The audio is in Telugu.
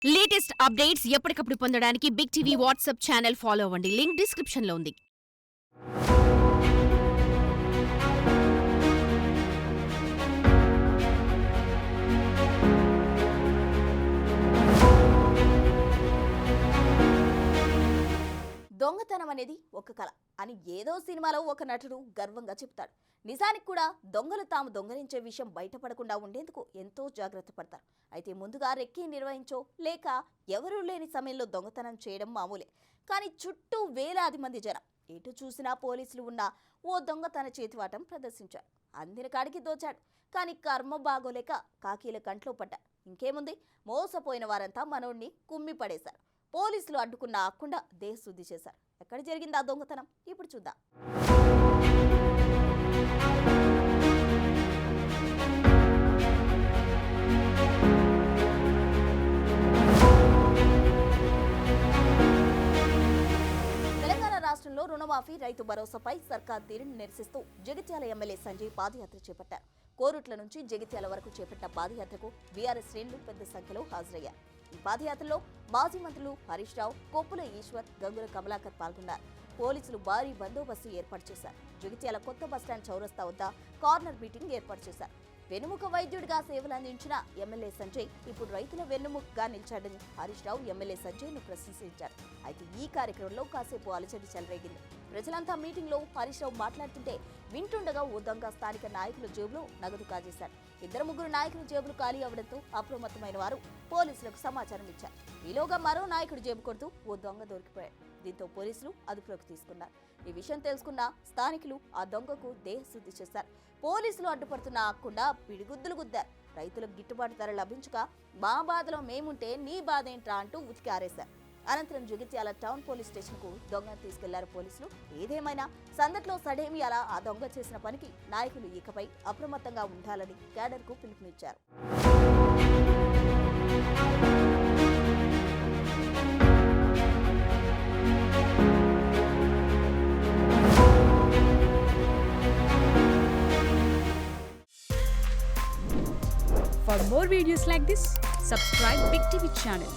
లేటెస్ట్ అప్డేట్స్ ఎప్పటికప్పుడు పొందడానికి Big TV WhatsApp channel follow అవ్వండి. లింక్ డిస్క్రిప్షన్ లో ఉంది. దొంగతనం అనేది ఒక కళ అని ఏదో సినిమాలో ఒక నటుడు గర్వంగా చెప్తాడు. నిజానికి కూడా దొంగలు తాము దొంగలించే విషయం బయటపడకుండా ఉండేందుకు ఎంతో జాగ్రత్త పడతారు. అయితే ముందుగా రెక్కి నిర్వహించో లేక ఎవరూ లేని సమయంలో దొంగతనం చేయడం మామూలే. కానీ చుట్టూ వేలాది మంది జనం ఎటు చూసినా పోలీసులు ఉన్న ఓ దొంగ తన చేతివాటం ప్రదర్శించాడు. అందిన కాడికి దోచాడు. కానీ కర్మ బాగోలేక కాకీల కంట్లో పడ్డారు. ఇంకేముంది, మోసపోయిన వారంతా మనోడిని కుమ్మి పడేశారు. పోలీసులు అడ్డుకున్న ఆకుండా దేహశుద్ధి చేశారు. ఎక్కడ జరిగింది ఆ దొంగతనం ఇప్పుడు చూద్దాం. తెలంగాణ రాష్ట్రంలో రుణమాఫీ, రైతు భరోసాపై సర్కార్ తీరును నిరసిస్తూ జగిత్యాల ఎమ్మెల్యే సంజయ్ పాదయాత్ర చేపట్టారు. కోరుట్ల నుంచి జగిత్యాల వరకు చేపట్టిన పాదయాత్రకు బీఆర్ఎస్ శ్రేణులు పెద్ద సంఖ్యలో హాజరయ్యారు. ఈ పాదయాత్రలో మాజీ మంత్రులు హరీష్ రావు, కొప్పుల ఈశ్వర్, గంగుల కమలాకర్ పాల్గొన్నారు. పోలీసులు భారీ బందోబస్తు ఏర్పాటు చేశారు. జగిత్యాల కొత్త బస్టాండ్ చౌరస్తా వద్ద కార్నర్ మీటింగ్ ఏర్పాటు చేశారు. వెన్నుముక వైద్యుడిగా సేవలందించిన ఎమ్మెల్యే సంజయ్ ఇప్పుడు రైతుల వెన్నుముకగా నిలిచాడని హరీష్ రావు ఎమ్మెల్యే సంజయ్ను ప్రశంసించారు. అయితే ఈ కార్యక్రమంలో కాసేపు అలజడి చెలరేగింది. ప్రజలంతా మీటింగ్ లో హరీష్ రావు మాట్లాడుతుంటే వింటుండగా ఓ దొంగ స్థానిక నాయకుల జేబులో నగదు కాజేశారు. ఇద్దరు ముగ్గురు నాయకుల జేబులు ఖాళీ అవడంతో అప్రమత్తమైన వారు పోలీసులకు సమాచారం ఇచ్చారు. ఈలోగా మరో నాయకుడు జేబు కొడుతూ ఓ దొంగ దొరికిపోయాడు. దీంతో పోలీసులు అదుపులోకి తీసుకున్నారు. ఈ విషయం తెలుసుకున్న స్థానికులు ఆ దొంగకు దేహశుద్ధి చేశారు. పోలీసులు అడ్డుపడుతున్న ఆకుండా పిడిగుద్దులు గుద్దారు. రైతులకు గిట్టుబాటు ధర లభించక మా బాధలో మేముంటే నీ బాధ ఏంట్రా అంటూ ఉతికి ఆరేశారు. అనంతరం జగిత్యాల టౌన్ పోలీస్ స్టేషన్ కు దొంగను తీసుకెళ్లారు పోలీసులు. ఏదేమైనా సందట్లో సడేమి అలా ఆ దొంగ చేసిన పనికి నాయకులు ఇకపై అప్రమత్తంగా ఉండాలని క్యాడర్ కు పిలుపునిచ్చారు. For more videos like this, subscribe Big TV channel.